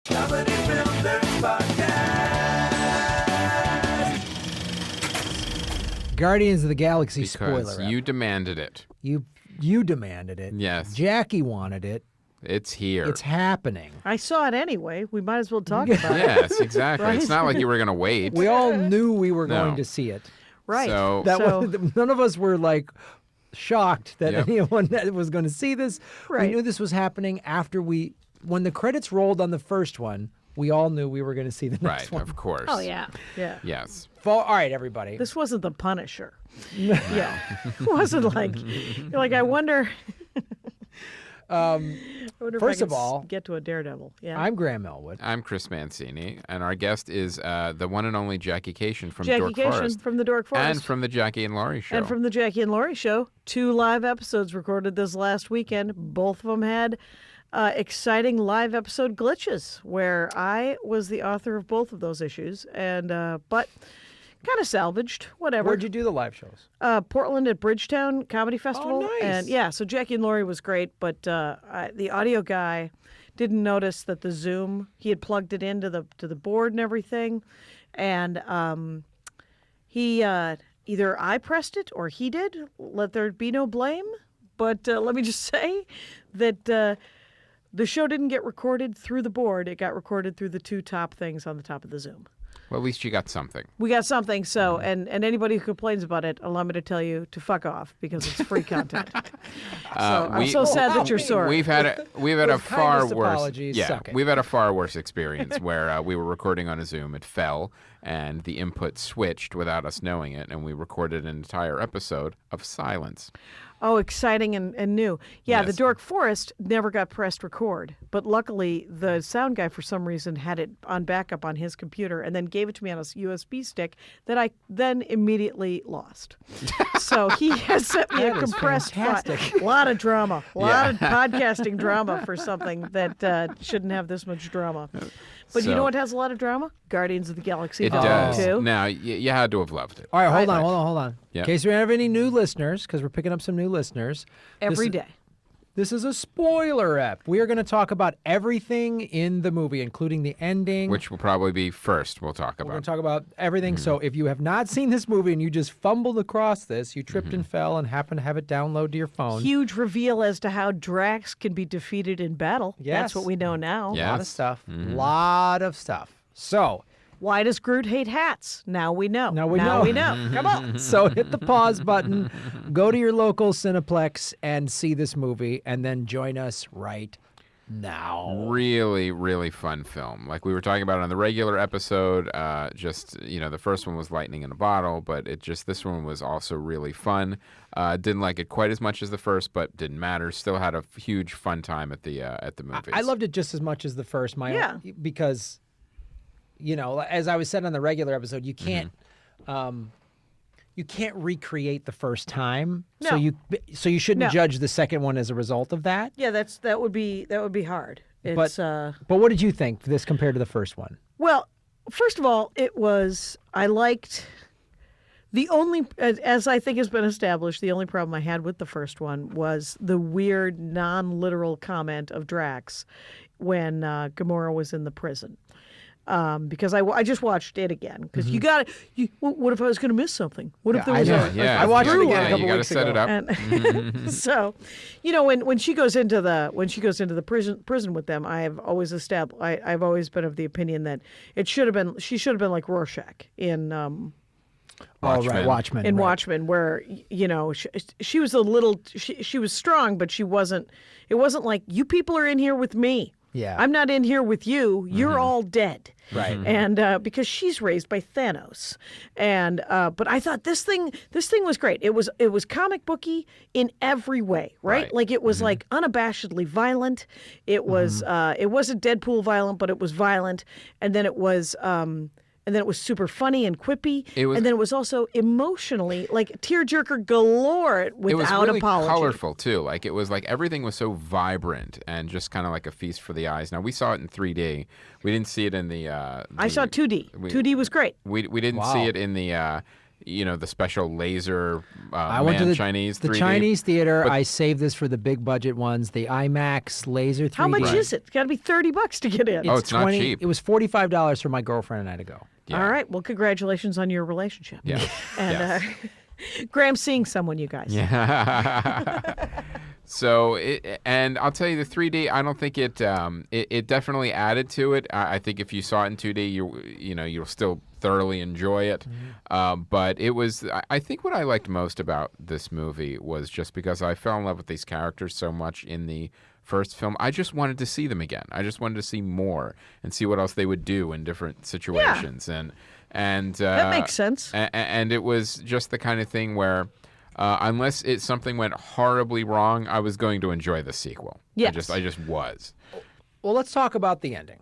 Comedy Film Nerds Podcast. Guardians of the Galaxy Because spoiler. you demanded it. You demanded it. Yes. Jackie wanted it. It's here. It's happening. I saw it anyway. We might as well talk about it. Yes, exactly. Right? It's not like you were going to wait. We all knew we were No. going to see it. Right. So- That So- was, none of us were like shocked that Yep. anyone that was going to see this. Right. We knew this was happening after when the credits rolled on the first one. We all knew we were going to see the next Right, one. of course. Oh, yeah. Yeah. Yes. All right, everybody. This wasn't The Punisher. Yeah. It wasn't like, you're like, I wonder. I wonder if first I of can all, get to a Daredevil. Yeah. I'm Graham Elwood. I'm Chris Mancini, and our guest is the one and only Jackie Kashian from Jackie Dork Kashian Forest. from the Dork Forest. And from the Jackie and Laurie show. And from the Jackie and Laurie show. 2 live episodes recorded this last weekend. Both of them had exciting live episode glitches where I was the author of both of those issues, and but kind of salvaged, whatever. Where'd you do the live shows? Portland at Bridgetown Comedy Festival. nice. And yeah, so Jackie and Laurie was great, but the audio guy didn't notice that the Zoom, he had plugged it into the board and everything, and he either I pressed it or he did. Let there be no blame. But let me just say that the show didn't get recorded through the board. It got recorded through the 2 top things on the top of the Zoom. Well, at least you got something. We got something, so, and anybody who complains about it, allow me to tell you to fuck off, because it's free content. I'm so sad that you're sore. We've had a With far kindest worse. apologies, Yeah, suck it. we've had a far worse experience where we were recording on a Zoom. It fell, and the input switched without us knowing it, and we recorded an entire episode of silence. Oh, exciting and new. Yeah, the Yes. Dork Forest never got pressed record, but luckily the sound guy for some reason had it on backup on his computer and then gave it to me on a USB stick that I then immediately lost. So he has sent me a That is compressed fantastic. A lot of drama, a lot of podcasting drama for something that shouldn't have this much drama. But you So- know what has a lot of drama? Guardians of the Galaxy It Volume does. 2. Now, you had to have loved it. All right, hold Right. on. Yeah. In case we have any new listeners, because we're picking up some new listeners. Every this, day. This is a spoiler ep. We are going to talk about everything in the movie, including the ending. Which will probably be first we'll talk We're going about. to talk about everything. Mm-hmm. So if you have not seen this movie and you just fumbled across this, you tripped Mm-hmm. and fell and happen to have it download to your phone. Huge reveal as to how Drax can be defeated in battle. Yes. That's what we know now. Yeah. A lot of Yes. stuff. Mm-hmm. Lot of stuff. So Why does Groot hate hats? Now we know. Now we know. Come on. So hit the pause button, go to your local Cineplex and see this movie, and then join us right now. Really, really fun film. Like we were talking about on the regular episode, the first one was lightning in a bottle, but this one was also really fun. Didn't like it quite as much as the first, but didn't matter. Still had a huge fun time at the movies. I loved it just as much as the first, Yeah. because, as I was said on the regular episode, you can't, you can't recreate the first time. No. So you shouldn't No. judge the second one as a result of that. Yeah, that would be hard. It's But what did you think this compared to the first one? well, first of all, I liked the only, as I think has been established, the only problem I had with the first one was the weird non-literal comment of Drax when Gomorrah was in the prison. Because I just watched it again. Because what if I was going to miss something? What if there was Yeah, I watched it you- again a yeah, couple you gotta weeks set ago. it up. And so, when she goes into the prison with them, I've always been of the opinion that she should have been like Rorschach in Watchmen. Watchmen. in right. Watchmen, where she was she was strong, but she wasn't. It wasn't like, you people are in here with me. Yeah. I'm not in here with you. You're all dead. Right. And because she's raised by Thanos, and but I thought this thing was great. It was comic booky in every way, right? Right. Like it was like unabashedly violent. It was it wasn't Deadpool violent, but it was violent, and then it was super funny and quippy, and then it was also emotionally like tearjerker galore without It was really apology. colorful too. Like it was like everything was so vibrant and just kind of like a feast for the eyes. Now we saw it in 3D. We didn't see it in the. I saw 2D. 2D was great. We didn't Wow. see it in the the special laser I went to the Chinese 3D. Chinese theater. I saved this for the big budget ones, the IMAX laser 3D. How much is it? It's got to be $30 to get in. It's not cheap. It was $45 for my girlfriend and I to go. Yeah. All right. Well, congratulations on your relationship. Yeah. And Graham's seeing someone, you guys. Yeah. So, and I'll tell you, the 3D, I don't think it definitely added to it. I think if you saw it in 2D, you'll still thoroughly enjoy it. But it was, I think what I liked most about this movie was just because I fell in love with these characters so much in the first film. I just wanted to see them again. I just wanted to see more and see what else they would do in different situations. Yeah. And that makes sense. And it was just the kind of thing where unless something went horribly wrong, I was going to enjoy the sequel. Yes. I just was. Well, let's talk about the ending.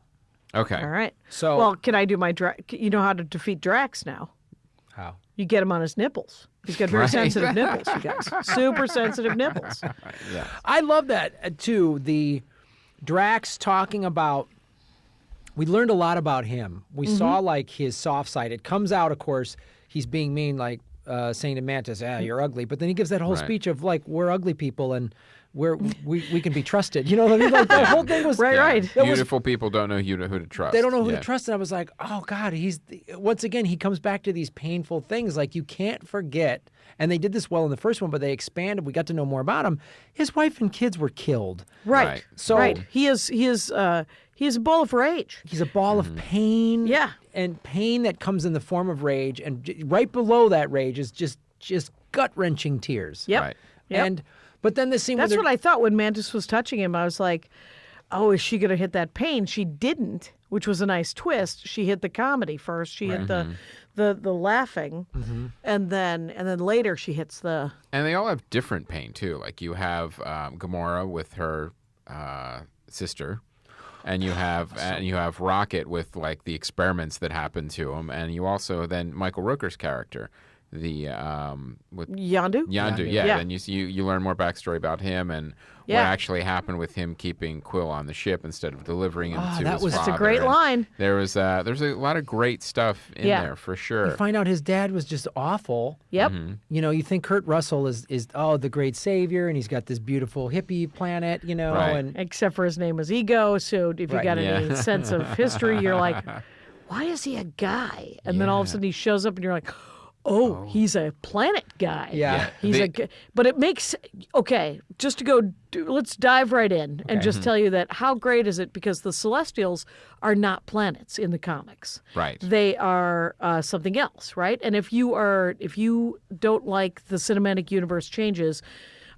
Okay. All right. So, well, can I do my you know how to defeat Drax now? how? You get him on his nipples. He's got very Right. sensitive nipples, you guys. Super sensitive nipples. Yeah. I love that too. The Drax talking about. We learned a lot about him. We saw like his soft side. It comes out, of course, he's being mean, like saying to Mantis, "You're ugly." But then he gives that whole Right. speech of like, "We're ugly people and we can be trusted." You know what I mean? Like that whole thing was Right. That was, Beautiful people don't know who to trust. they don't know who Yeah. to trust. And I was like, oh God, once again, he comes back to these painful things. Like you can't forget. And they did this well in the first one, but they expanded. We got to know more about him. His wife and kids were killed. Right. So- right. He is a ball of rage. He's a ball of pain. Yeah. And pain that comes in the form of rage. And right below that rage is just gut-wrenching tears. Yep. Right. And but then the scene That's where what I thought when Mantis was touching him. I was like, oh, is she going to hit that pain? She didn't, which was a nice twist. She hit the comedy first. She hit the laughing, and then later she hits the. And they all have different pain too. Like you have Gomorrah with her sister, and you have Rocket with like the experiments that happen to him, and you also then Michael Rooker's character, the with Yondu. Yondu, yeah. Then you learn more backstory about him and what Yeah. actually happened with him keeping Quill on the ship instead of delivering him to that his was- father. That's a great And line. there's a lot of great stuff in Yeah. there for you sure. find out his dad was just awful. Yep. You know, you think Kurt Russell is the great savior, and he's got this beautiful hippie planet, you know, Right. and Except for his name was Ego. So if you Right. got Yeah. any sense of history, you're like, why is he a guy? And then all of a sudden he shows up, and you're like, oh, he's a planet guy. Yeah. He's but it makes, okay, just to go, let's dive right in and just tell you that how great is it, because the Celestials are not planets in the comics. Right. They are something else, right? And if you don't like the cinematic universe changes,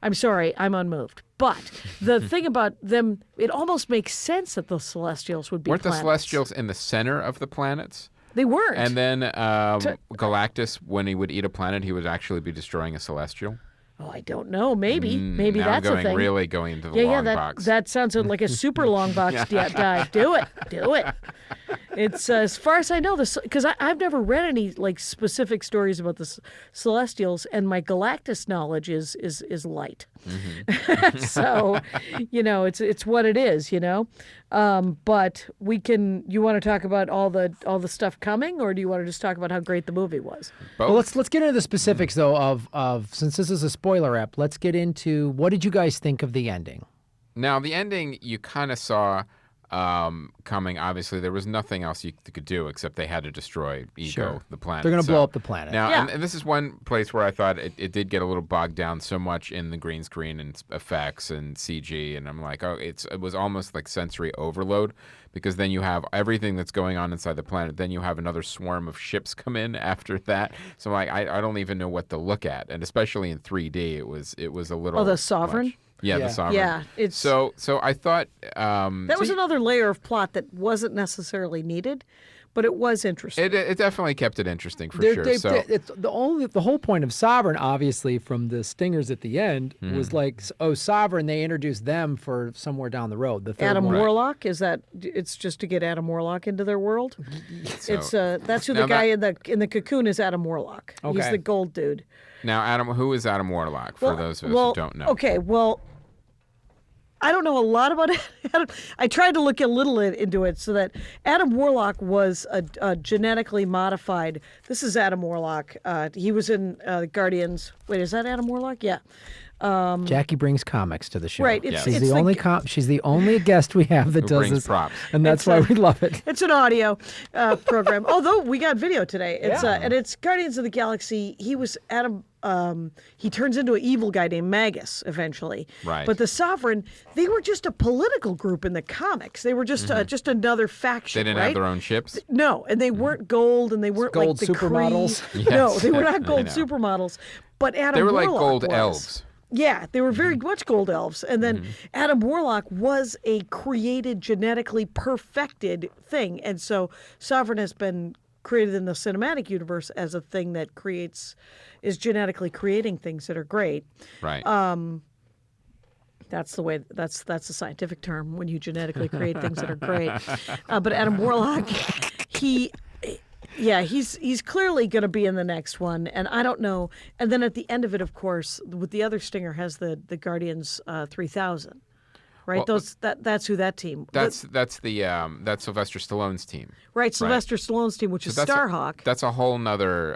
I'm sorry, I'm unmoved. But the thing about them, it almost makes sense that the Celestials would be Weren't the planets. Celestials in the center of the planets? They weren't. And then Galactus, when he would eat a planet, he would actually be destroying a Celestial. Oh, I don't know. Maybe Now that's I'm a thing. really going into the long box. That sounds like a super long box dive. Do it. It's as far as I know, because I've never read any like specific stories about the Celestials, and my Galactus knowledge is light. Mm-hmm. So, it's what it is, But we can. You want to talk about all the stuff coming, or do you want to just talk about how great the movie was? Both. Well, let's get into the specifics though of since this is a spoiler app. Let's get into what did you guys think of the ending? Now, the ending you kind of saw coming. Obviously, there was nothing else you could do except they had to destroy Ego, Sure. the planet. They're going to So blow up the planet. Now, Yeah. and this is one place where I thought it did get a little bogged down so much in the green screen and effects and CG, and I'm like, it was almost like sensory overload, because then you have everything that's going on inside the planet, then you have another swarm of ships come in after that. So I'm like, I don't even know what to look at, and especially in 3D, it was a little. Oh, the Sovereign? much. Yeah, Yeah. the Sovereign. Yeah, it's So I thought that was another layer of plot that wasn't necessarily needed, but it was interesting. it definitely kept it interesting for They're- sure. they- So it's the whole point of Sovereign, obviously, from the stingers at the end, Mm-hmm. was like, Sovereign. They introduced them for somewhere down the road. The third Adam one. Warlock, is that? It's just to get Adam Warlock into their world. so- It's that's who Now the guy in the cocoon is. Adam Warlock. He's Okay. the gold dude. now, who is Adam Warlock? For those of us who don't know. Okay, well, I don't know a lot about Adam. I tried to look a little into it so that Adam Warlock was a genetically modified. This is Adam Warlock. He was in Guardians. Wait, is that Adam Warlock? Yeah. Jackie brings comics to the show. Right. She's the only she's the only guest we have that Who does brings this, props. and that's why we love it. It's an audio program. Although we got video today. It's and it's Guardians of the Galaxy. He was Adam. He turns into an evil guy named Magus eventually. Right. But the Sovereign, they were just a political group in the comics. They were just just another faction. They didn't right? have their own ships. No, and they weren't gold, and they weren't Gold like the supermodels? Kree. No, Yes. they were not I gold know. supermodels. But Adam They were like Warlock gold was. elves. Yeah, they were very much gold elves. And then Adam Warlock was a created, genetically perfected thing. And so Sovereign has been created in the cinematic universe as a thing that is genetically creating things that are great. Right. That's the way. That's a scientific term when you genetically create things that are great. But Adam Warlock, he's clearly going to be in the next one, and I don't know. And then at the end of it, of course, with the other stinger has the Guardians 3000, right? Well, That's who that team. that's Sylvester Stallone's team. right. Sylvester Stallone's team, which is That's Starhawk. That's a whole nother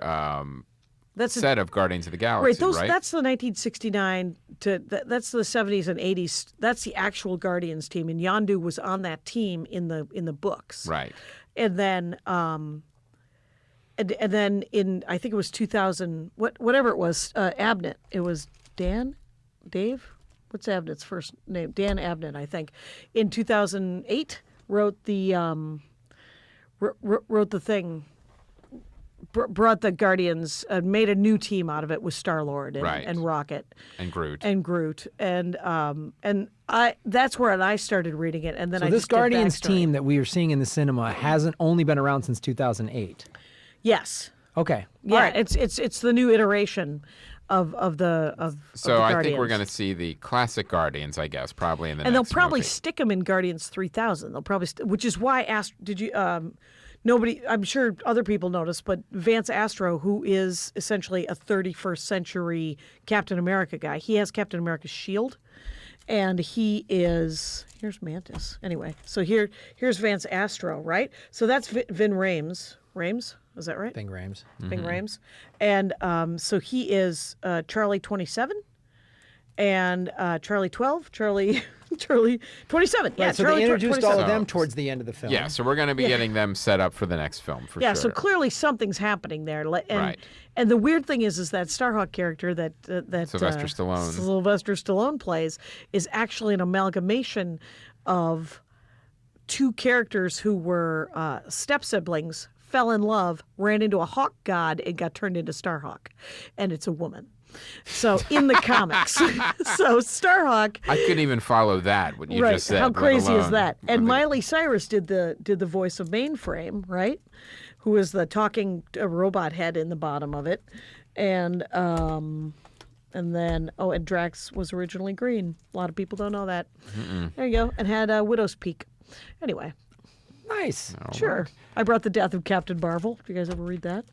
That's set of Guardians of the Galaxy, Right, right? that's the 1969 to that's the 70s and 80s. That's the actual Guardians team, and Yondu was on that team in the books. Right. And then and then in I think it was 2000 whatever it was Abnett. It was Dave. What's Abnett's first name? Dan Abnett, I think. In 2008, wrote the thing. Brought the Guardians, made a new team out of it with StarLord and Rocket And Groot. and that's where I started reading it, and then So I this just did Guardians backstory. team that we are seeing in the cinema hasn't only been around since 2008. Yes, Okay. yeah, All right. it's the new iteration of the So the I Guardians. think we're going to see the classic Guardians, I guess, probably in the and they'll next probably movie. stick them in Guardians 3000. They'll probably which is why I asked. Did you? Nobody, I'm sure other people noticed, but Vance Astro, who is essentially a 31st century Captain America guy, he has Captain America's shield, and he is here's Mantis. Anyway, so here's Vance Astro, right? So that's Vin Rames. Rames, is that right? Bing Rames. Bing Rames, and so he is Charlie 27, and Charlie 12, Charlie 27. Yeah, Right, so Charlie they introduced all 27. of them towards the end of the film. Yeah, so we're going to be getting them set up for the next film, for Yeah, sure. so clearly something's happening there. And, Right. And the weird thing is that Starhawk character that Sylvester Stallone. Sylvester Stallone plays is actually an amalgamation of two characters who were step siblings, fell in love, ran into a hawk god, and got turned into Starhawk, and it's a woman. So in the comics, so Starhawk. I couldn't even follow that, what you Right. just said. How let crazy is alone- that? And I think- Miley Cyrus did the voice of Mainframe, right? Who is the talking robot head in the bottom of it, and then and Drax was originally green. A lot of people don't know that. There you go. And had Widow's Peak. Anyway, Nice. sure. I brought the Death of Captain Marvel. Did you guys ever read that?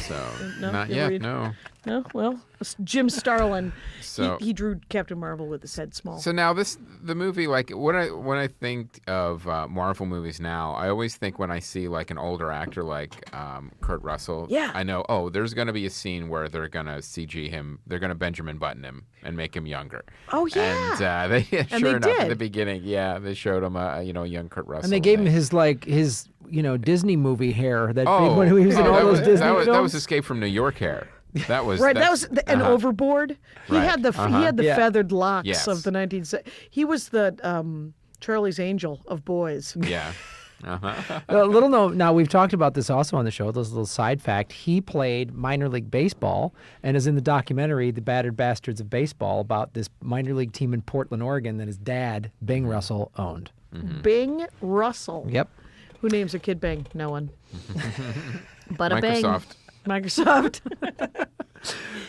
So, No, not you yet, read- no. No. Well, Jim Starlin. So- he drew Captain Marvel with his head small. So now the movie, like when I think of Marvel movies now, I always think when I see like an older actor like Kurt Russell, Yeah. I know, oh, there's going to be a scene where they're going to CG him, they're going to Benjamin Button him and make him younger. Oh, yeah. And they And sure they enough at did. the beginning, yeah, they showed him a young Kurt Russell. And they gave him his Disney movie hair that oh, when he was in oh, all that those was, Disney that was, films. that was Escape from New York hair. That was Right, that that's- was an overboard. He Right, had the uh-huh. feathered locks Yes. of the 1970s. He was the Charlie's Angel of boys. Yeah. Uh-huh. A little note. Now we've talked about this also on the show. This little side fact: he played minor league baseball and is in the documentary "The Battered Bastards of Baseball" about this minor league team in Portland, Oregon, that his dad, Bing Russell, owned. Bing Russell. Yep. Who names a kid Bing? No one. But a Bing. Microsoft. Microsoft.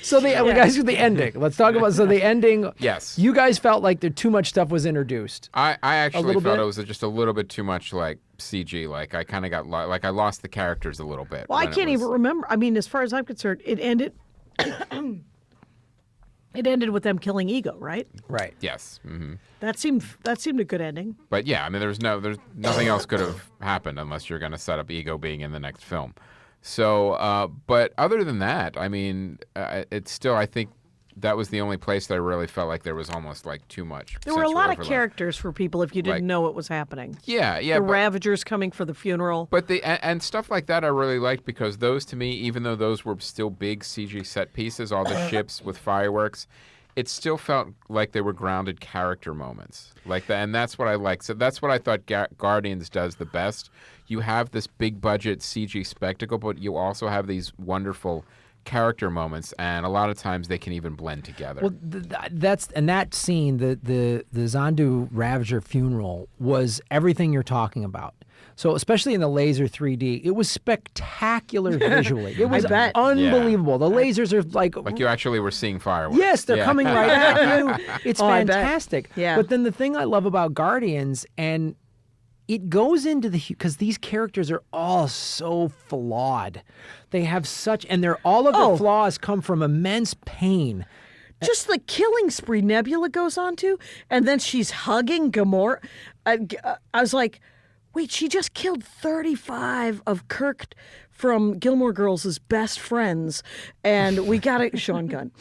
So the guys, the ending. Let's talk about the ending. Yes. You guys felt like too much stuff was introduced. I actually little felt bit? it was just a little bit too much like CG. Like I kind of got like I lost the characters a little bit. Well, I when it can't was- even remember. I mean, as far as I'm concerned, it ended. It ended with them killing Ego, right? Right. Yes. Hmm. That seemed a good ending. But yeah, I mean, there's nothing else could have happened unless you're going to set up Ego being in the next film. So, but other than that, I mean, it's still, I think that was the only place that I really felt like there was almost like too much. There were a sensory lot of overload. characters for people if you didn't Like- know what was happening. Yeah, yeah. The but- Ravagers coming for the funeral. But and stuff like that I really liked because those to me, even though those were still big CG set pieces, all the ships with fireworks, it still felt like they were grounded character moments. Like that, and that's what I like. So that's what I thought Guardians does the best. You have this big budget CG spectacle, but you also have these wonderful character moments, and a lot of times they can even blend together. Well, that scene, the Zandu Ravager funeral, was everything you're talking about. So especially in the laser 3D, it was spectacular visually. It was bet. unbelievable. The lasers are like you actually were seeing fireworks. yes, they're Yeah. coming right at you. It's Oh, I bet. fantastic. Yeah. But then the thing I love about Guardians, and it goes into because these characters are all so flawed. They have such, and all of their flaws come from immense pain. Just the killing spree Nebula goes on to, and then she's hugging Gomorrah. I was like, wait, she just killed 35 of Kirk from Gilmore Girls' best friends, and we got to, Sean Gunn.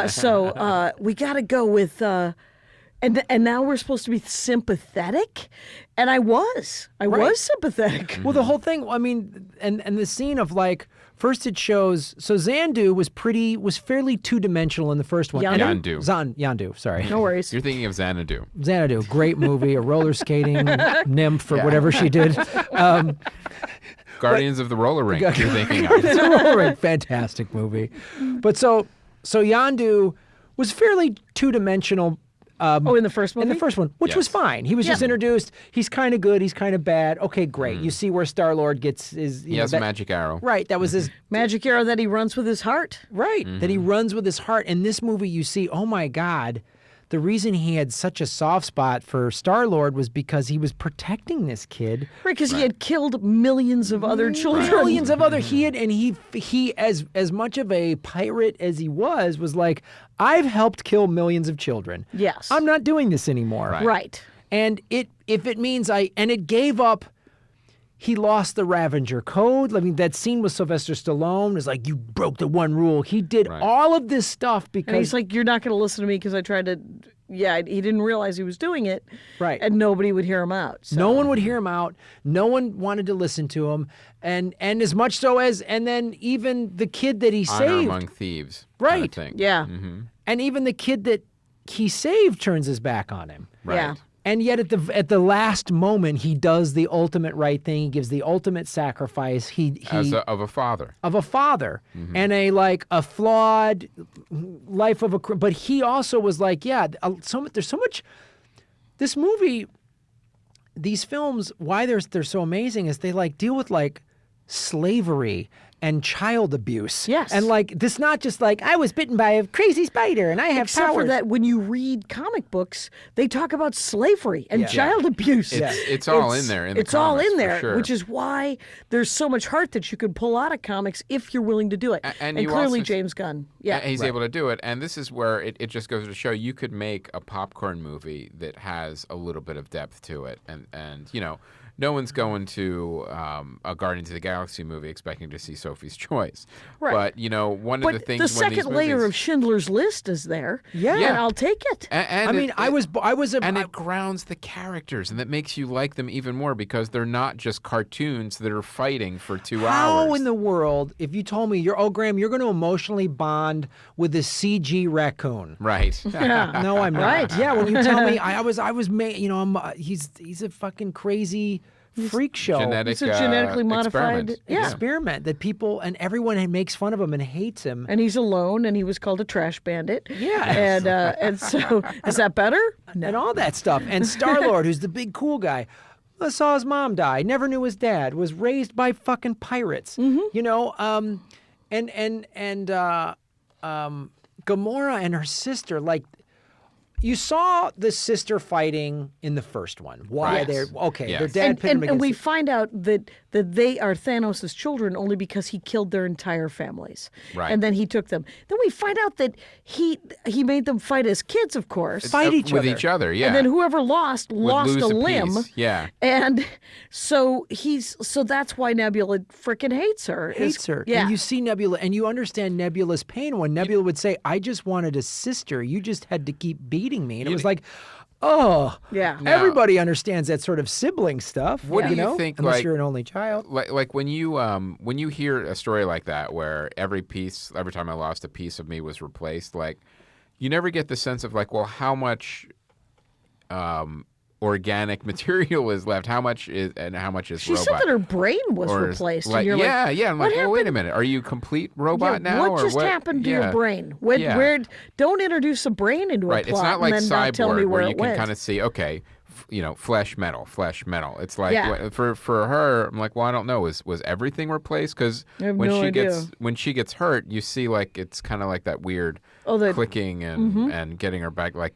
So we got to go with, and now we're supposed to be sympathetic, and I was sympathetic. Well, the whole thing, I mean, and the scene of like, first it shows, so Zandu was fairly two-dimensional in the first one. And then- Yandu, sorry. No worries. You're thinking of Xanadu. Xanadu, great movie, a roller skating nymph or whatever she did. Guardians of the Roller Rink. You're thinking of. It's a roller rink, fantastic movie. But so Yandu was fairly two-dimensional. In the first movie? In the first one, which was Yes. fine. He was just introduced. He's kind of good. He's kind of bad. Okay, great. Mm-hmm. You see where StarLord gets his. He has a magic arrow. Right. That was his. Magic arrow that he runs with his heart. Right. That he runs with his heart. In this movie, you see, oh my God, the reason he had such a soft spot for StarLord was because he was protecting this kid. Right, because he had killed millions of other children. Millions of other he as much of a pirate as he was like, I've helped kill millions of children. Yes. I'm not doing this anymore. Right. And if it means it gave up. He lost the Ravager code. I mean, that scene with Sylvester Stallone is like, you broke the one rule. He did all of this stuff because And he's like, you're not going to listen to me because I tried to. Yeah, he didn't realize he was doing it. Right. And nobody would hear him out. So. no one would hear him out. No one wanted to listen to him. And as much so as, and then even the kid that he Honor saved. among thieves. Right. Kind of thing. Yeah. And even the kid that he saved turns his back on him. Right. Yeah. And yet at the last moment, he does the ultimate right thing. He gives the ultimate sacrifice. Of a father. Of a father and a flawed life of but he also was like, there's so much. This movie, these films, why they're so amazing is they deal with slavery and child abuse. Yes. And this not just I was bitten by a crazy spider and I have Except for powers. that, when you read comic books, they talk about slavery and child abuse. It's all in there. It's all in there, for sure. which is why there's so much heart that you could pull out of comics if you're willing to do it. And And you clearly, also- James Gunn. Yeah. He's able to do it. And this is where it just goes to show you could make a popcorn movie that has a little bit of depth to it. And no one's going to a Guardians of the Galaxy movie expecting to see Sophie's Choice. Right. But, one of the But things the when these second layer movies, of Schindler's List is there. Yeah. And I'll take it. And I mean, it grounds the characters, and that makes you like them even more because they're not just cartoons that are fighting for 2 hours. How in the world, if you told me Graham, you're going to emotionally bond with a CG raccoon? Right. No, I'm not. Right. Yeah, when you tell me, he's a fucking crazy freak show. Genetic, It's a genetically modified. experiment. Yeah. Experiment that people and everyone makes fun of him and hates him. And he's alone, and he was called a trash bandit. Yeah. And so, is that better? And all that stuff. And StarLord, who's the big cool guy, saw his mom die, never knew his dad, was raised by fucking pirates. Gomorrah and her sister, you saw the sister fighting in the first one. Why Right. they're okay? Yes. Their dad pitted them and we against. find out that they are Thanos' children only because he killed their entire families. Right. And then he took them. Then we find out that he made them fight as kids, of course. Fight each with other. each other. Yeah. And then whoever lost Would lost lose a a limb. piece. Yeah. And so that's why Nebula frickin' hates her. hates her. Yeah. And you see Nebula, and you understand Nebula's pain when Nebula would say, I just wanted a sister. You just had to keep beating me. And it was like, oh. Yeah. Now- Everybody understands that sort of sibling stuff. What do you know? think, Unless like- you're an only child. Like when you hear a story like that where every time I lost a piece of me was replaced, like you never get the sense of like, well, how much organic material is left? How much is She robot? said that her brain was Or is- replaced. Like, and you're yeah, like, yeah. I'm what like, well, wait a happened? minute. Are you complete robot now? What or just what? happened to Yeah. your brain? Yeah. Don't introduce a brain into Right. a It's plot not like and then not tell me Cyborg where where you it can went. kind of see, okay, flesh metal. It's like Yeah. for her, I'm like, well, I don't know. Was everything replaced? Because I have when no she idea. gets hurt, you see like it's kind of like that weird clicking and getting her back like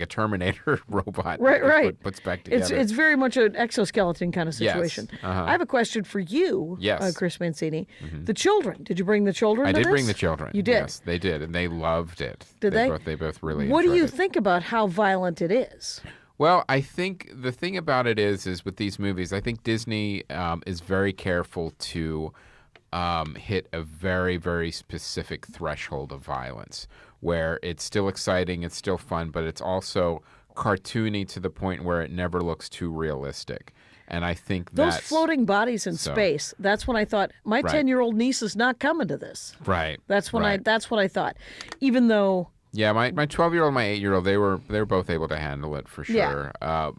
a Terminator robot. Right, that right. Puts back together. It's very much an exoskeleton kind of Yes. situation. Uh-huh. I have a question for you, Yes. Chris Mancini. The children. Did you bring the children? I to did bring this? the children. You did. Yes, they did, and they loved it. Did they? They both really. What do enjoyed you it. think about how violent it is? Well, I think the thing about it is with these movies, I think Disney is very careful to hit a very, very specific threshold of violence, where it's still exciting, it's still fun, but it's also cartoony to the point where it never looks too realistic. And I think Those that's floating bodies in space. That's when I thought my Right. 10-year-old niece is not coming to this. right. That's when right. that's what I thought. Even though Yeah, my 12-year-old, my 8-year-old, they were both able to handle it for sure. Yeah.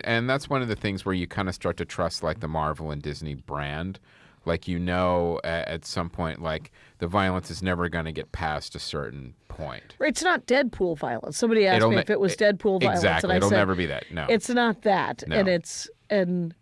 And that's one of the things where you kind of start to trust like the Marvel and Disney brand. Like at some point, like the violence is never going to get past a certain point. it's not Deadpool violence. Somebody asked me if it was Deadpool violence, Exactly, and I it'll said never be that. No, it's not that, No.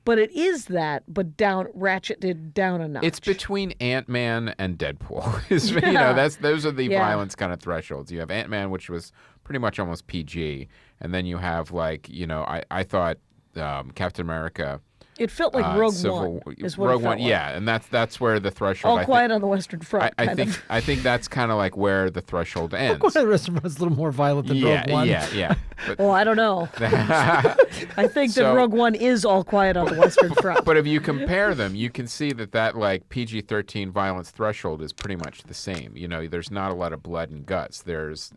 but it is that, but ratcheted down a notch. it's between Ant-Man and Deadpool. Yeah. Those are the Yeah. violence kind of thresholds. You have Ant-Man, which was pretty much almost PG, and then you have like I thought Captain America. It felt like Rogue One. Is what Rogue it felt One, like. yeah, and that's where the threshold. All Quiet on the Western Front. I kind think of. I think that's kind of like where the threshold ends. The restaurant was a little more violent than yeah, Rogue One. yeah. But, Oh, I don't know. I think that So- Rogue One is All Quiet on the Western Front. but if you compare them, you can see that like PG-13 violence threshold is pretty much the same. There's not a lot of blood and guts. There's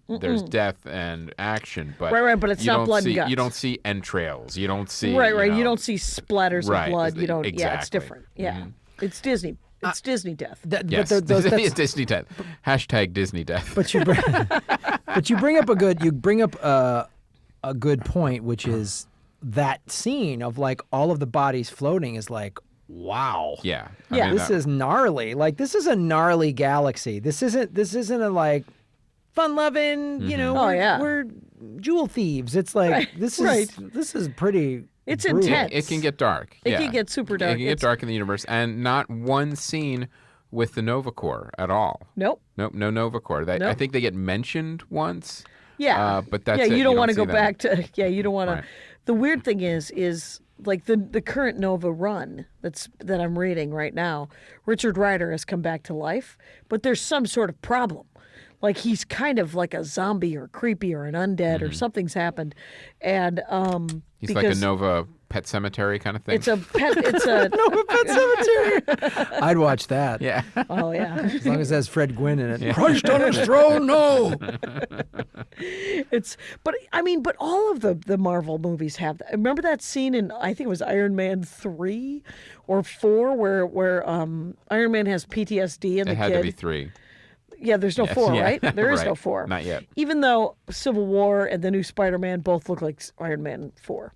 death and action, but Right, but it's you not don't blood and see, guts. You don't see entrails. You don't see right. You don't see splatters Right, of blood. You don't. Yeah, it's exactly. different. Yeah, it's Disney. It's Disney death. Yes, But that's, Disney death. Hashtag Disney death. but you bring up a good point, which is that scene of like all of the bodies floating is like, wow. Yeah. Yeah. mean, This is gnarly. Like this is a gnarly galaxy. This isn't a like fun loving, Oh, yeah. we're jewel thieves. It's like Right, this right. is pretty It's brutal. intense. It can get dark. It yeah. can get super dark. It can get dark in the universe, and not one scene with the Nova Corps at all. Nope. Nope, no Nova Corps. I Nope. think they get mentioned once. Yeah. But that's yeah. it. You don't want to see go them. back to. Yeah. You don't want Right. to. The weird thing is like the current Nova run that I'm reading right now. Richard Rider has come back to life, but there's some sort of problem. Like he's kind of like a zombie or creepy or an undead or something's happened, and He's like a Nova Pet Cemetery kind of thing. It's a pet. It's a Nova Pet Cemetery. I'd watch that. yeah. Oh yeah. As long as it has Fred Gwynn in it. Crunched on his throne, no. But all of the Marvel movies have that. Remember that scene in I think it was Iron Man 3 or 4 where Iron Man has PTSD and It the had kid. to be 3. Yeah, there's no Yes, 4, yeah. right? There is no Right. 4. Not yet. Even though Civil War and the new Spider-Man both look like Iron Man 4.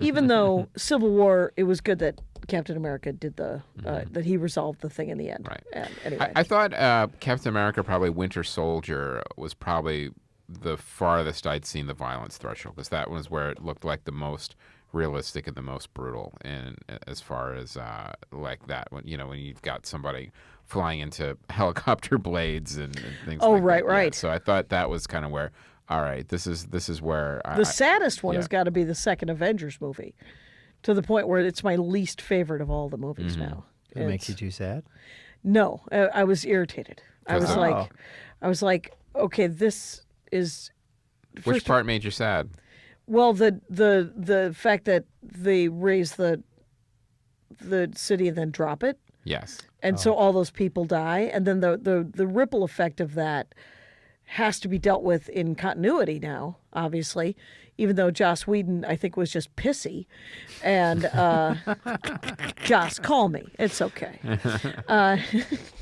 Even though Civil War, it was good that Captain America did that he resolved the thing in the end. Right. And anyway. I thought Captain America, probably Winter Soldier, was probably the farthest I'd seen the violence threshold, because that was where it looked like the most realistic and the most brutal, and as far as like that when you've got somebody flying into helicopter blades and things. Oh, like right, that. Yeah, right. so I thought that was kind of where all right, this is where The saddest one yeah. has got to be the second Avengers movie, to the point where it's my least favorite of all the movies now. It makes you too sad. No, I was irritated. I was like, okay, this is. Which part made you sad? Well, the fact that they raise the city and then drop it, Yes. and so all those people die, and then the ripple effect of that has to be dealt with in continuity now, obviously, even though Joss Whedon, I think, was just pissy. And Joss, call me. It's okay. I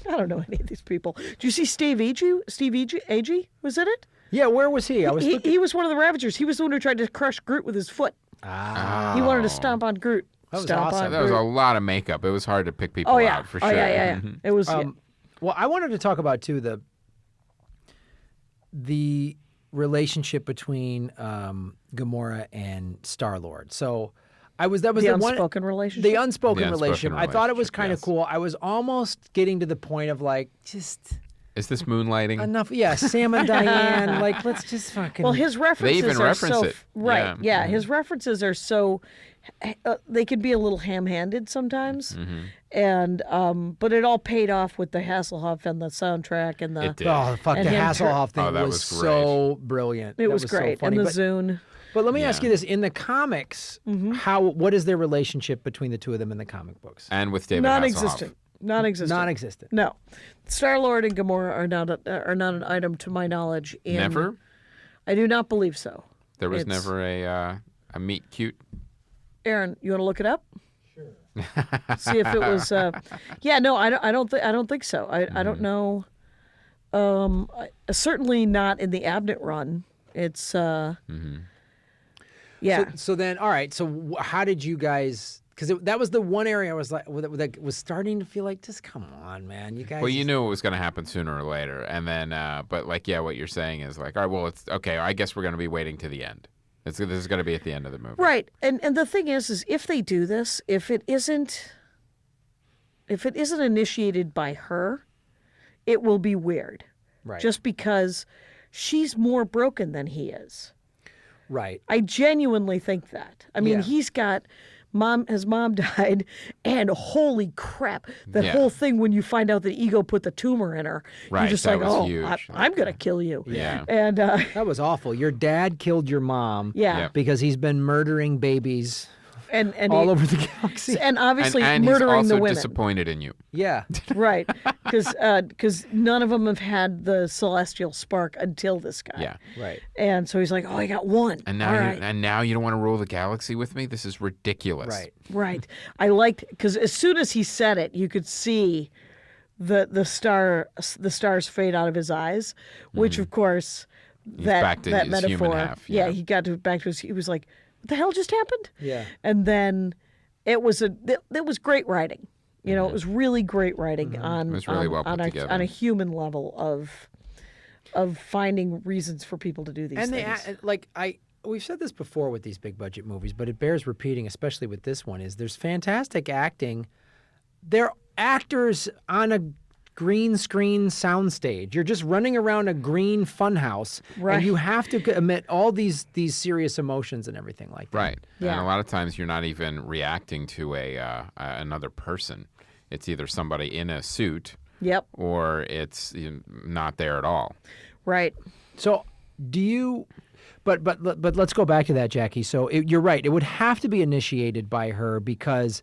don't know any of these people. Do you see Steve Agee? Was in it? Yeah, where was he? He was one of the Ravagers. He was the one who tried to crush Groot with his foot. Ah. He wanted to stomp on Groot. That was Stomp awesome. on That was a Groot. lot of makeup. It was hard to pick people Oh yeah. out for Oh sure. yeah. It was. Well, I wanted to talk about too the relationship between Gomorrah and StarLord. So that was the the unspoken one, relationship. the unspoken The unspoken relationship. I thought it was relationship, kind of yes. cool. I was almost getting to the point of like just Is this moonlighting? enough. Yeah, Sam and Diane. Like let's just fucking. Well, his references even are reference so it. right. Yeah. His references are so they can be a little ham-handed sometimes, and but it all paid off with the Hasselhoff and the soundtrack and the. It did. Oh fuck! And The him Hasselhoff thing Oh, that was was so brilliant. It That was so great, funny. and the But- Zune. But let me ask Yeah. you this: in the comics, what is their relationship between the two of them in the comic books? And with David Non-existent. Non-existent. Non-existent. No, StarLord and Gomorrah are not an item to my knowledge. Hasselhoff. Never? I do not believe so. There was It's- never a meet cute? Aaron, you want to look it up? Sure. See if it was. Yeah, no, I don't think so. I don't know. Certainly not in the Abnett run. It's. Yeah. So then, all right. So how did you guys? Because that was the one area I was like, that was starting to feel like, just come on, man, you guys. Well, you knew it was going to happen sooner or later. And then, but like, yeah, what you're saying is like, all right, well, it's okay. I guess we're going to be waiting to the end. This is going to be at the end of the movie. Right. And the thing is if they do this, if it isn't initiated by her, it will be weird. Right. Just because she's more broken than he is. right. I genuinely think that. I mean, Yeah. he's got his mom died, and holy crap, that Yeah. whole thing when you find out that Ego put the tumor in her, Right, you're just that like, was oh, huge. I'm going to kill you. Yeah. And That was awful. Your dad killed your mom. yeah. Yep. Because he's been murdering babies And all he- over the galaxy. and obviously And he's murdering also the women. disappointed in you. Yeah. Right, because none of them have had the celestial spark until this guy. Yeah. Right. And so he's like, oh, I got one. And now, All right. now you don't want to rule the galaxy with me? This is ridiculous. Right. Right. I liked because as soon as he said it, you could see the stars fade out of his eyes, which of course back to that his human metaphor. half, Yeah, yeah. he got back to his. He was like, "What the hell just happened?" Yeah. And then it was great writing. You know, it was really great writing on It was really well put together. on a human level of finding reasons for people to do these And things. we've said this before with these big budget movies, but it bears repeating, especially with this one, is there's fantastic acting. They're actors on a green screen soundstage. You're just running around a green funhouse, Right. and you have to emit all these serious emotions and everything like that. Right. Yeah. And a lot of times you're not even reacting to another person. It's either somebody in a suit Yep. or it's not there at all. Right. So, do you? But let's go back to that, Jackie. So you're right. It would have to be initiated by her because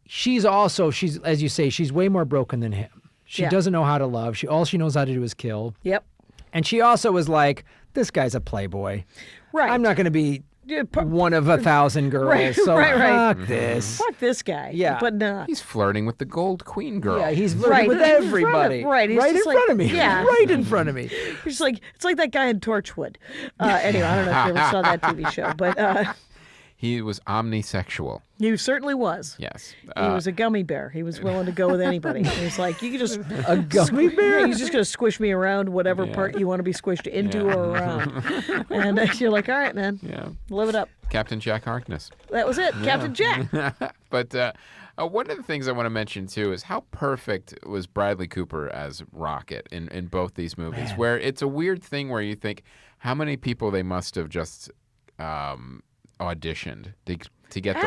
she's as you say, she's way more broken than him. She Yeah. doesn't know how to love. All she knows how to do is kill. Yep. And she also was like, this guy's a playboy. Right. I'm not going to be Yeah, one of 1,000 girls. Right, so right. fuck this. Fuck this guy. Yeah. But not. He's flirting with the Gold Queen girl. Yeah, he's Right, flirting with in front of- everybody. right, he's in just like- front of me. yeah. Right in front of me. It's like that guy in Torchwood. Anyway, I don't know if you ever saw that TV show, but He was omnisexual. he certainly was. Yes. He was a gummy bear. He was willing to go with anybody. He was like, you can just A gummy bear? Yeah, he's just gonna squish me around whatever part you want to be squished into Yeah. or around. And you're like, all right, man, Yeah. live it up. Captain Jack Harkness. That was it, Captain Jack. But One of the things I want to mention too is how perfect was Bradley Cooper as Rocket in both these movies. Where it's a weird thing where you think how many people they must have just auditioned to get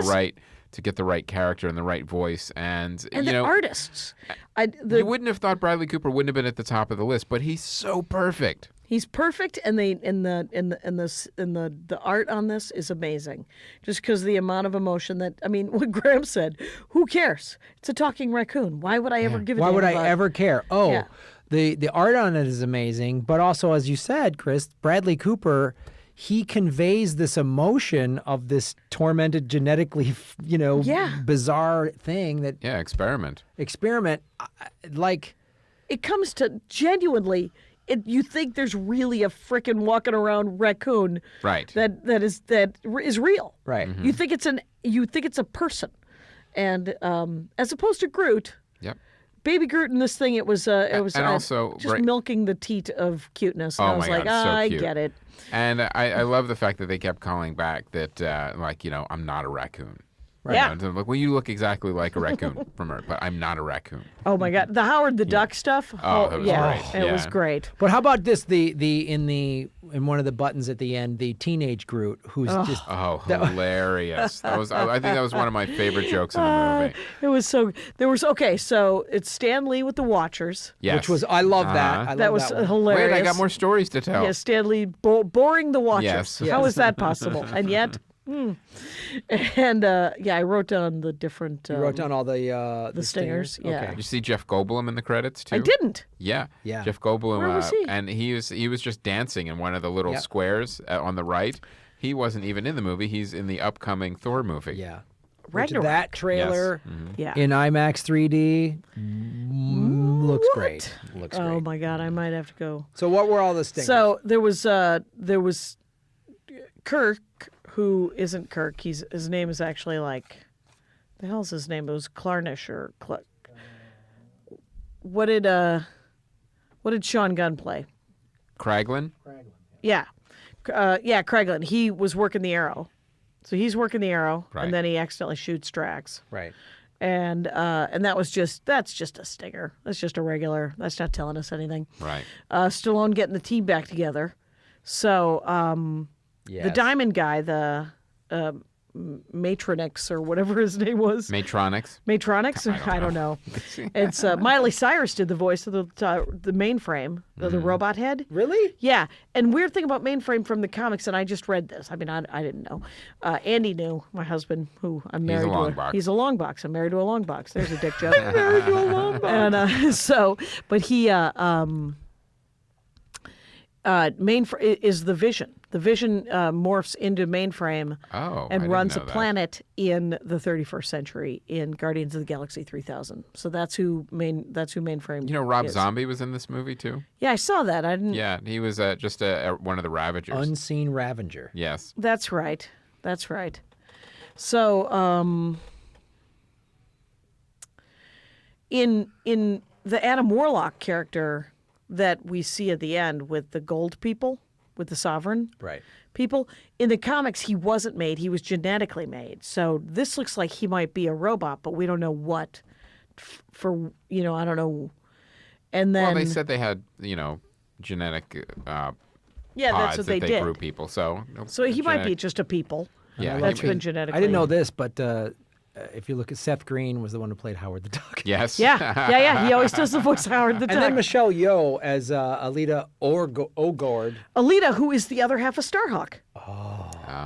the right character and the right voice, and you the know, artists. you wouldn't have thought Bradley Cooper wouldn't have been at the top of the list, but he's so perfect. He's perfect, and the art on this is amazing. Just because the amount of emotion that what Graham said. Who cares? It's a talking raccoon. Why would I ever give it? Why to would I anybody? ever care? Oh, Yeah. the art on it is amazing, but also, as you said, Chris, Bradley Cooper, he conveys this emotion of this tormented, genetically, bizarre thing that experiment. Like, It comes to genuinely. You think there's really a frickin' walking around raccoon, Right. That is real, right. Mm-hmm. You think it's a person, and as opposed to Groot. Yep. Baby Groot in this thing, it was also just milking the teat of cuteness. And Oh I was my like, God, it's so I cute. get it. And I love the fact that they kept calling back that, I'm not a raccoon. Right. Yeah. You know, like, well, you look exactly like a raccoon from Earth, but I'm not a raccoon. Oh my God, the Howard the Duck stuff. Oh, that was great. It was Yeah. great. But how about this? In one of the buttons at the end, the teenage Groot, who's just Oh, hilarious! I think that was one of my favorite jokes in the movie. It was so. So it's Stan Lee with the Watchers. Yes. which was I love that. I love That was that one. hilarious. Wait, I got more stories to tell. Yeah, Stan Lee boring the Watchers. Yes. How is that possible? And yet. And I wrote down the different. You wrote down all the stingers, yeah. Okay. Did you see Jeff Goldblum in the credits too? I didn't. Yeah. Yeah. Jeff Goldblum. Where was he? And he was just dancing in one of the little Yep. squares on the right. He wasn't even in the movie. He's in the upcoming Thor movie. Yeah. Which Ragnarok. that trailer Yeah. in IMAX 3D looks great. Looks Oh great. my God, I might have to go. So what were all the stingers? So there was Kirk, who isn't Kirk. His name is actually like, the hell's his name? It was Clarnish or what did Sean Gunn play? Craiglin? Yeah, Craiglin. He was working the arrow, so he's working the arrow, Right. and then he accidentally shoots Drax. right. And that's just a stinger. That's just a regular. That's not telling us anything. Right. Stallone getting the team back together. So the Yes. Diamond guy, the Matronix or whatever his name was. Matronics. Matronix? I don't know. It's Miley Cyrus did the voice of the mainframe, the robot head. Really? Yeah, and weird thing about mainframe from the comics, and I just read this. I mean, I didn't know. Andy knew, my husband, who I'm married long to. box. He's a long box. I'm married to a long box. There's a dick joke. Married to a long box. And but he is the Vision. The Vision morphs into Mainframe Oh, I and didn't runs a know that. planet in the 31st century in Guardians of the Galaxy 3000. So that's who Mainframe. You know, Rob is. Zombie was in this movie too. Yeah, I saw that. I didn't. Yeah, he was just one of the Ravagers. Unseen Ravager. Yes. That's right. That's right. So in the Adam Warlock character that we see at the end with the gold people, with the sovereign Right. people, in the comics he wasn't made, he was genetically made. So this looks like he might be a robot, but we don't know what for, I don't know. And then Well, they said they had, genetic yeah, pods that's what they that did. grew people. So So he might be genetic- just a people. Yeah, That's he- been genetically. I didn't know this, but if you look at Seth Green, was the one who played Howard the Duck. Yes. Yeah. He always does the voice of Howard the Duck. And then Michelle Yeoh as Alita Ogord. Alita, who is the other half of Starhawk.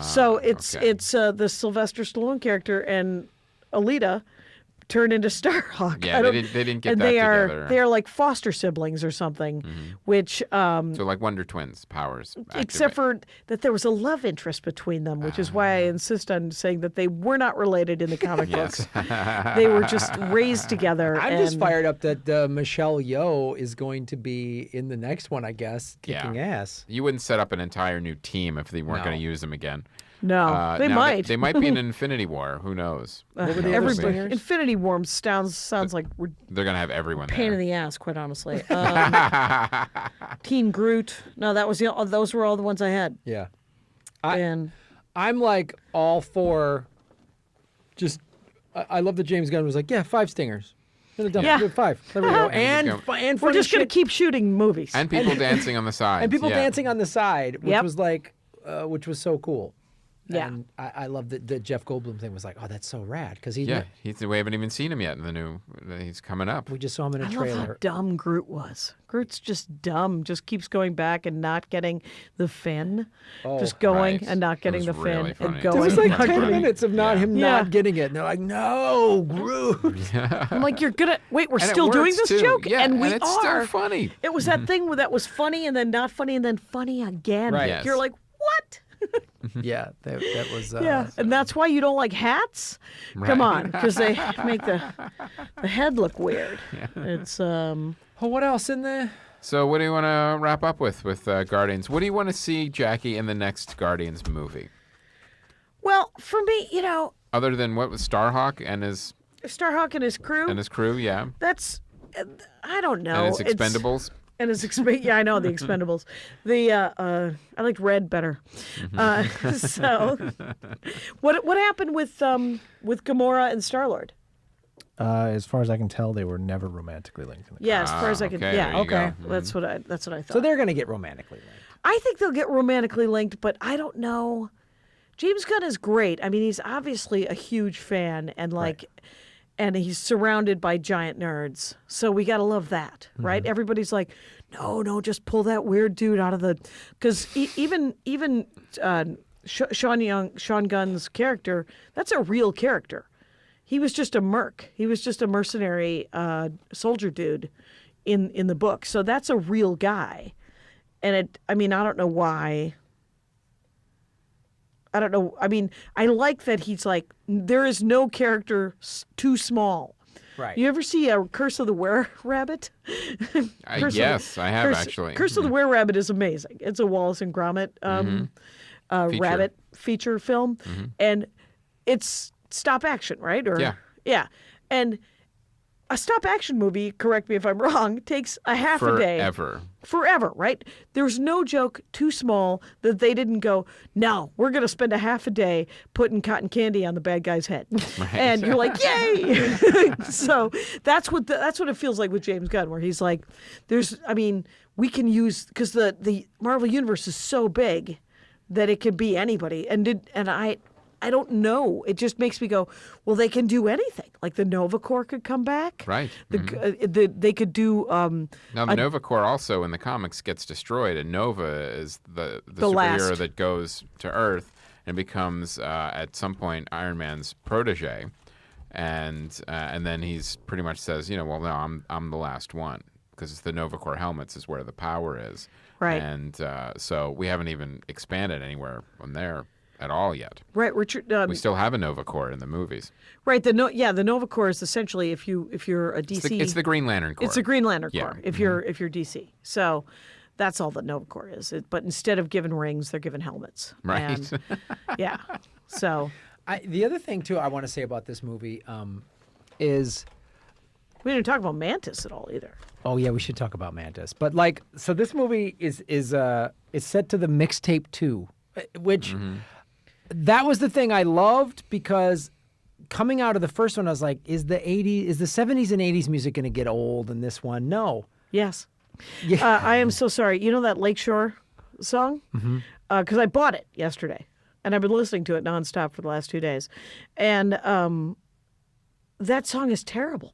So it's okay. the Sylvester Stallone character and Alita turned into Starhawk. Yeah, they didn't get and that they together. are they're like foster siblings or something, which So like Wonder Twins powers. except for that there was a love interest between them, which is why I insist on saying that they were not related in the comic books. They were just raised together. I'm just and- fired up that Michelle Yeoh is going to be in the next one, I guess, kicking Yeah. ass. You wouldn't set up an entire new team if they weren't No. going to use them again. No, they now might. They might be in Infinity War. Who knows? What were the other Everybody, singers? Infinity War sounds like we're They're going to have everyone pain in there. the ass, quite honestly. Teen Groot. No, those were all the ones I had. Yeah. And I'm like all for just I love that James Gunn was like, yeah, 5 stingers. Yeah. 5. There we go. And We're funny just going shit. to keep shooting movies. And people dancing on the side. And people dancing on the side, which Yep. was like, which was so cool. Yeah. And I love that the Jeff Goldblum thing was like, oh, that's so rad. Because we we haven't even seen him yet in the new. He's coming up. just saw him in a I love how trailer. dumb Groot was. Groot's just dumb. Just keeps going back and not getting the fin. just going right. and not It getting was the fin really funny. and There going. was and like not 10 getting- minutes of him Yeah. not getting it. And they're like, no, Groot. I'm like, you're gonna wait. We're And it still doing works, this too. joke, Yeah, and we it's are. still funny. It was that thing that was funny and then not funny and then funny again. Right. Yes. You're like, what? Yeah, that was. Yeah, and that's why you don't like hats. Come on, because they make the head look weird. It's Oh, what else in there? So what do you want to wrap up with Guardians? What do you want to see, Jackie, in the next Guardians movie? well for me, Other than what was Starhawk and his Starhawk and his crew. Yeah, That's I don't know. and his It's- Expendables. And it's yeah, I know the Expendables. The I liked Red better. So, what happened with Gomorrah and StarLord? As far as I can tell, they were never romantically linked. In the Yeah, as far as I could. okay, Yeah, there you okay. go. That's what I thought. So they're going to get romantically linked. I think they'll get romantically linked, but I don't know. James Gunn is great. I mean, he's obviously a huge fan, and and he's surrounded by giant nerds. So we gotta love that, right? Everybody's like, no, just pull that weird dude out of the, because even Sean Gunn's character, that's a real character. He was just a merc. He was just a mercenary soldier dude in the book. So that's a real guy. And I don't know why. I don't know. I mean, I like that he's like, there is no character too small. Right. You ever see a Curse of the Were-Rabbit? Yes, I have actually. Curse of the Were-Rabbit is amazing. It's a Wallace and Gromit Feature. rabbit feature film, and it's stop action, right? Or yeah, and a stop action movie, correct me if I'm wrong, takes a half a day. Forever, right? There's no joke too small that they didn't go, no, we're going to spend a half a day putting cotton candy on the bad guy's head. Right. And you're like, yay! So that's what it feels like with James Gunn, where he's like, we can use, because the Marvel Universe is so big that it could be anybody. And I don't know. It just makes me go, well, they can do anything. Like the Nova Corps could come back. Right. They could do. Now, the Nova Corps also in the comics gets destroyed, and Nova is the superhero last. that goes to Earth and becomes, at some point, Iron Man's protege. And then he's pretty much says, well, no, I'm the last one, because the Nova Corps helmets is where the power is. Right. And so we haven't even expanded anywhere from there at all yet. Right, Richard. We still have a Nova Corps in the movies. Right. The Nova Corps is essentially if you're a DC. It's the Green Lantern Corps. It's the Green Lantern Yeah. Corps. If you're DC, so that's all the Nova Corps is. But instead of giving rings, they're giving helmets. Right. And, yeah. So The other thing too I want to say about this movie is. we didn't talk about Mantis at all either. Oh yeah, we should talk about Mantis. But so this movie is set to the mixtape 2, which that was the thing I loved, because coming out of the first one I was like, is the 70s and 80s music going to get old in this one? No. Yes. Yeah. I am so sorry. You know that Lakeshore song? Because I bought it yesterday, and I've been listening to it nonstop for the last 2 days, and that song is terrible.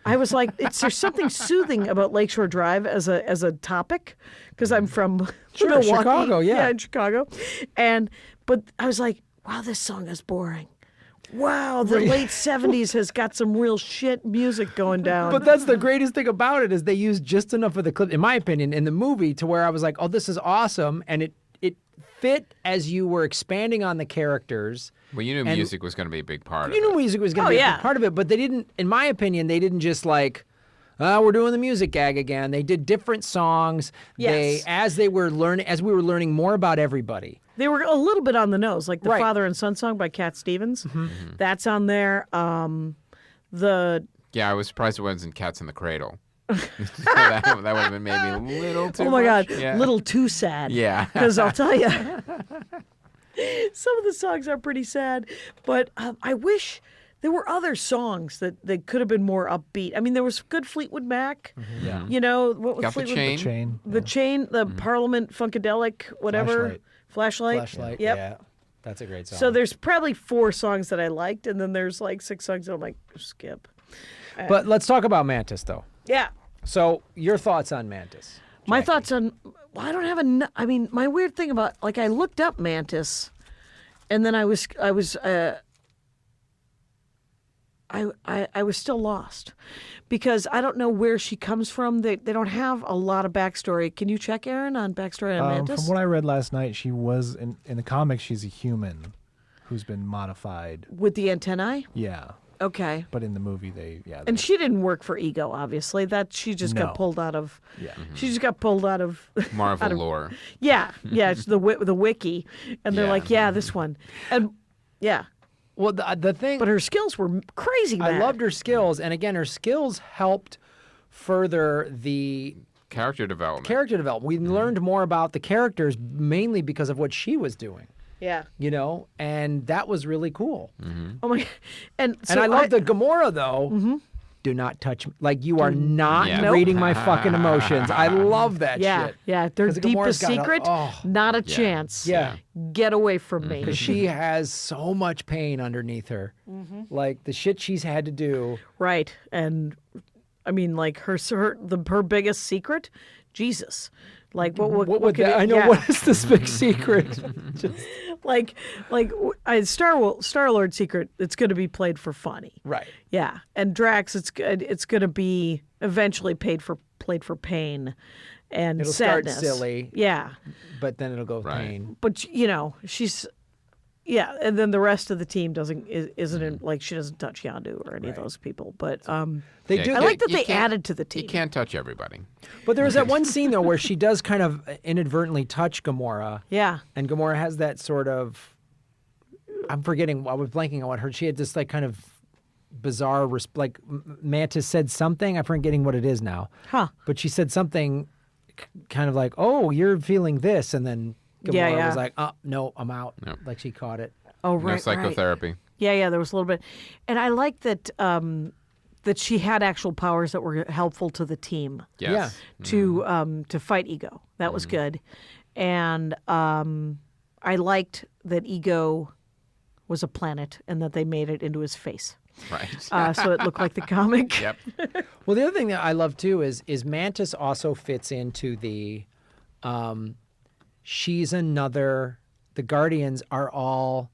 I was like, there's something soothing about Lakeshore Drive as a topic, because I'm from Milwaukee. Chicago, yeah. in Chicago, but I was like, wow, this song is boring. Wow, the late 70s has got some real shit music going down. But that's the greatest thing about it, is they used just enough of the clip, in my opinion, in the movie to where I was like, oh, this is awesome, and it fit as you were expanding on the characters. Well, you knew music was going to be a big part of it. You knew music was going to be a big part of it, but they didn't, in my opinion, they didn't just like, we're doing the music gag again. They did different songs. Yes. As we were learning more about everybody. They were a little bit on the nose, like the Father and Son song by Cat Stevens. That's on there. Yeah, I was surprised it wasn't Cats in the Cradle. that would have been maybe a little too Oh my much. God, Yeah. little too sad. Yeah. Because I'll tell you, some of the songs are pretty sad. But I wish there were other songs that could have been more upbeat. I mean, there was good Fleetwood Mac. Yeah. You know, what was Got the Fleetwood chain. Chain. The chain, the Parliament Funkadelic, whatever. Flashlight. Flashlight. Yep. Yeah, that's a great song. So there's probably 4 songs that I liked, and then there's like 6 songs that I'm like, skip. But let's talk about Mantis, though. Yeah. So your thoughts on Mantis? My Jackie? thoughts on, well, I don't have I mean, my weird thing about, like, I looked up Mantis, and then I was still lost because I don't know where she comes from. They don't have a lot of backstory. Can you check, Aaron, on backstory on Mantis? From what I read last night, she was in the comics. She's a human who's been modified. With the antennae? Yeah, Okay. but in the movie, And she didn't work for Ego, obviously. That she just No. got pulled out of. yeah. She just got pulled out of. Marvel lore. Yeah, it's the wiki, and they're Yeah. like, yeah, this one, and yeah, Well, the thing, but her skills were crazy. I mad. loved her skills, and again, her skills helped further the Character development. character development. We learned more about the characters mainly because of what she was doing, Yeah. you know, and that was really cool. Oh my, and so And I love the Gomorrah though. Do not touch me. Like you are not Yeah. Nope. reading my fucking emotions. I love that Yeah, shit. yeah, their 'Cause the Gomorrah's deepest got a- secret, oh. not a chance. Yeah. Get away from me. Because she has so much pain underneath her. Like the shit she's had to do. Right, and I mean, like her biggest secret, Jesus. Like what What would could that? it- I know yeah. what is this big secret? Just- like Star-Lord secret. It's going to be played for funny. right. Yeah, and Drax, it's going to be eventually played for pain and It'll start sadness. silly. Yeah, But then it'll go Right. pain. but you know she's. Yeah, and then the rest of the team isn't in, like she doesn't touch Yondu or any of those people. But They Yeah, do. I like that you they can't- added to the team. You can't touch everybody. But there was that one scene though where she does kind of inadvertently touch Gomorrah, Yeah, and Gomorrah has that sort of. I'm forgetting. I was blanking on what her. She had this like kind of bizarre, like Mantis said something. I'm forgetting what it is now. huh? But she said something, kind of like, "Oh, you're feeling this," and then Gomorrah Yeah. was like, "Oh, no, I'm out." Yep. Like she caught it. Oh, No right, right. psychotherapy. Yeah, there was a little bit, and I like that that she had actual powers that were helpful to the team Yes. to fight Ego. That was good, and I liked that Ego was a planet and that they made it into his face, Right. so it looked like the comic. Yep. Well, the other thing that I love too is Mantis also fits into the, she's another. The Guardians are all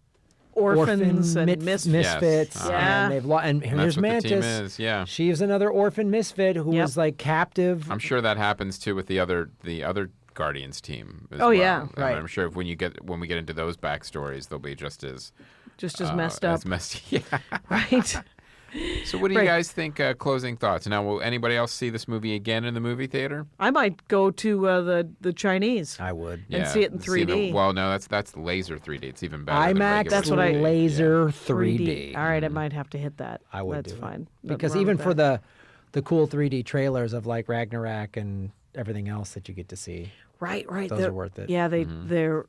Orphans and misfits, misfits. Yes. Yeah. and they've and And here's that's what Mantis. the team is. Yeah. She is another orphan misfit who Yep. was like captive. I'm sure that happens too with the other Guardians team. As Oh, well. yeah. And Right. I'm sure when we get into those backstories, they'll be just as Messed up, As messy. Yeah. right? So what do you Right. guys think? Closing thoughts. Now, will anybody else see this movie again in the movie theater? I might go to the Chinese. I would. And see it in it's 3D. even- well, no, that's laser 3D. It's even better. than IMAX, regular That's what I- 3D. laser 3D. 3D. All right, I might have to hit that. I would That's do it. fine. Nothing Because wrong even with for that. the cool 3D trailers of like Ragnarok and everything else that you get to see. right, those they're- are worth it. Yeah, they're.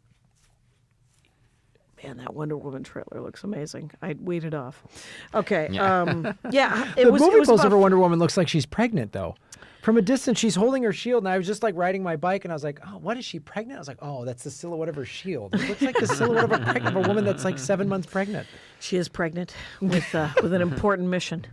Man, that Wonder Woman trailer looks amazing. I waited off. Okay. Yeah. It The was. movie It was poster about, for Wonder Woman looks like she's pregnant though. From a distance, she's holding her shield, and I was just like riding my bike, and I was like, "Oh, what is she pregnant?" I was like, "Oh, that's the silhouette of her shield. It looks like the silhouette of of a woman that's like 7 months pregnant." She is pregnant with an important mission,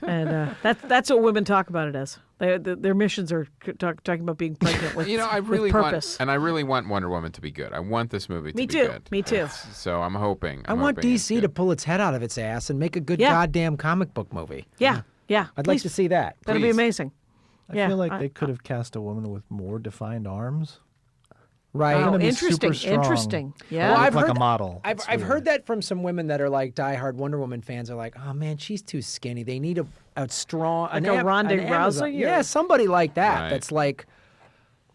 and that's what women talk about it as. Their missions are talking about being pregnant with, I with really purpose. want Wonder Woman to be good. I want this movie to Me be too. good. Me too. So I'm hoping. I want DC to pull its head out of its ass and make a good Yeah. goddamn comic book movie. Yeah. I'd like to see that. That'd be please. amazing. I Yeah, feel like I- they could have cast a woman with more defined arms. Right. Oh, gonna be interesting. super strong. Interesting. Yeah. Well, Look I've like heard a model. I've It's heard weird. that from some women that are like diehard Wonder Woman fans. Are like, oh man, she's too skinny. They need a strong, Like a Ronda an Amazon. Rousey or- Yeah, somebody like that. Right. That's like,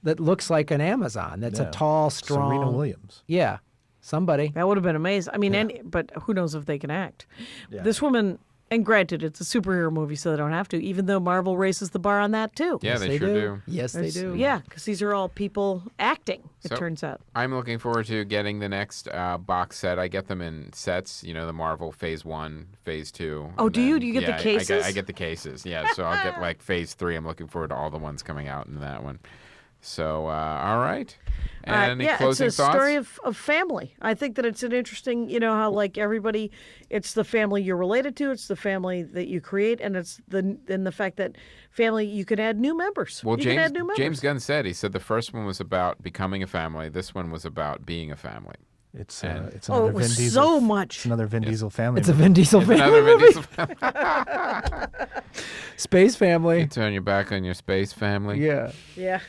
that looks like an Amazon. That's a Yeah. tall, strong. Serena Williams. Yeah, somebody. That would have been amazing. I mean, but who knows if they can act? Yeah. This woman, And granted, it's a superhero movie, so they don't have to, even though Marvel raises the bar on that, too. Yeah, Yes, they sure do. Yes, they do. Yeah, because these are all people acting, it So- turns out. I'm looking forward to getting the next box set. I get them in sets, the Marvel Phase 1, Phase 2. Oh, and do you? then- Do you get the yeah, cases? I get the cases, yeah. So I'll get like Phase 3. I'm looking forward to all the ones coming out in that one. So, all right. And any yeah, closing it's a thoughts? story of family. I think that it's an interesting, how like everybody, it's the family you're related to, it's the family that you create, and it's the fact that family you can add new members. Well, you can add new members. James Gunn said, he said the first one was about becoming a family. This one was about being a family. It's And- it's Oh, another it was Vin Diesel. so much. It's another Vin Diesel family. It's a movie. Vin Diesel It's family another Vin movie. Diesel family. Space family. You turn your back on your space family. Yeah. Yeah.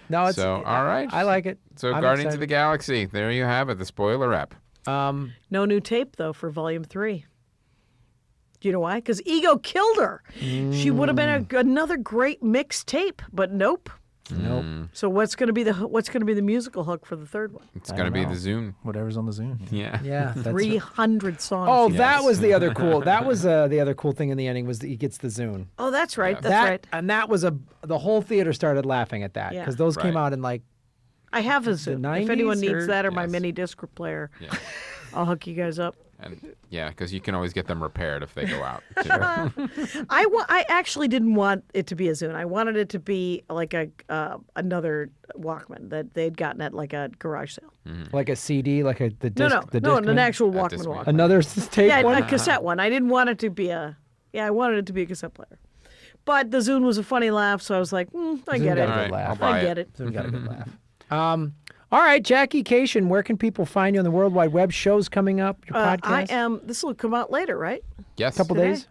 No, it's So, all right. I like it. So, I'm Guardians of the excited. Galaxy. There you have it. The spoiler app. No new tape though for Volume 3. Do you know why? Because Ego killed her. She would have been another great mixed tape, but nope. Nope. So what's going to be the musical hook for the third one? It's going to be know. the Zune. Whatever's on the Zune. Yeah. Yeah. that's 300 songs. Oh, she that has. was the other cool. That was the other cool thing in the ending was that he gets the Zune. Oh, that's right. That's that right. and that was the whole theater started laughing at that Yeah. because those came Right. out in like I have a Zoom. If 90s anyone or- needs that or my Yes. mini disc player, Yeah. I'll hook you guys up. And yeah, because you can always get them repaired if they go out. too. I actually didn't want it to be a Zune. I wanted it to be like another Walkman that they'd gotten at like a garage sale. like a CD, like the disc. No, the no, disc an man? actual At Walkman this Walkman. Another tape Yeah, one. a cassette one. I didn't want it to be a. Yeah, I wanted it to be a cassette player. But the Zune was a funny laugh, so I was like, I Zune get got it. a good All right, laugh. I'll buy I get it. So we got a good laugh. All right, Jackie Kashian, where can people find you on the World Wide Web? Shows coming up, your podcast? I am. This will come out later, right? Yes. Couple Today? days.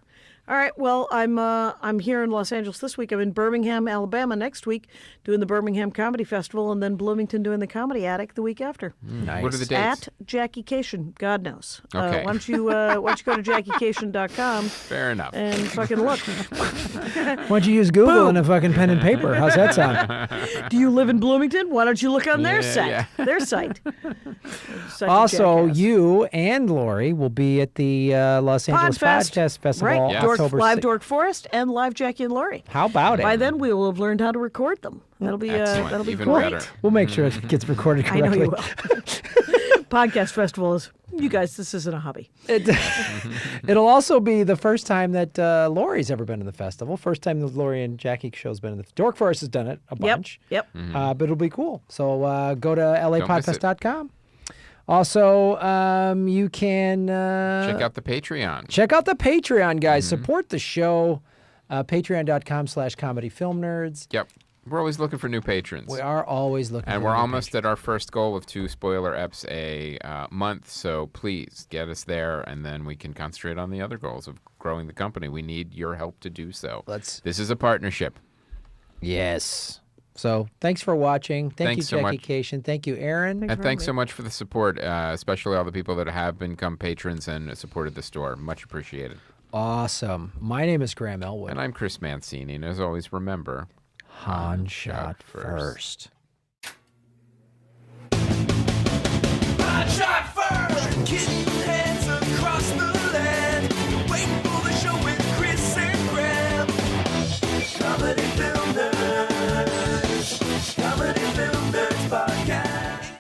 All right. Well, I'm here in Los Angeles this week. I'm in Birmingham, Alabama next week, doing the Birmingham Comedy Festival, and then Bloomington doing the Comedy Attic the week after. Nice. What are the dates? At Jackie Kashian, God knows. Okay. Why don't you go to JackieKashian.com Fair enough. and fucking look? Why don't you use Google and a fucking pen and paper? How's that sound? Do you live in Bloomington? Why don't you look on their Yeah, site? yeah. Their site. Such a Also, jackass. you and Lori will be at the Los Angeles Podfest. Podcast Festival Right, Yes. Dork, October live 6th. Dork Forest and live Jackie and Laurie. How about it? By then, we will have learned how to record them. That'll be Excellent. Even great. better. We'll make sure it gets recorded I correctly. know you will. Podcast festival is, you guys, this isn't a hobby. It'll also be the first time that Lori's ever been to the festival. First time the Lori and Jackie show's been in the Dork Forest has done it a bunch. Yep. But it'll be cool. So go to miss it. lapodfest.com. Also, you can Check out the Patreon. check out the Patreon, guys. Support the show. Patreon.com/comedyfilmnerds. Yep. We're always looking for new patrons. We are always looking And for we're new almost at our first goal of 2 spoiler eps a month. So please get us there, and then we can concentrate on the other goals of growing the company. We need your help to do so. This is a partnership. Yes. So thanks for watching. Thank Thanks you, so Jackie much. Kashian. Thank you, Aaron. And thanks so much for the support, especially all the people that have become patrons and supported the store. Much appreciated. Awesome. My name is Graham Elwood. And I'm Chris Mancini. And as always, remember, Han shot first.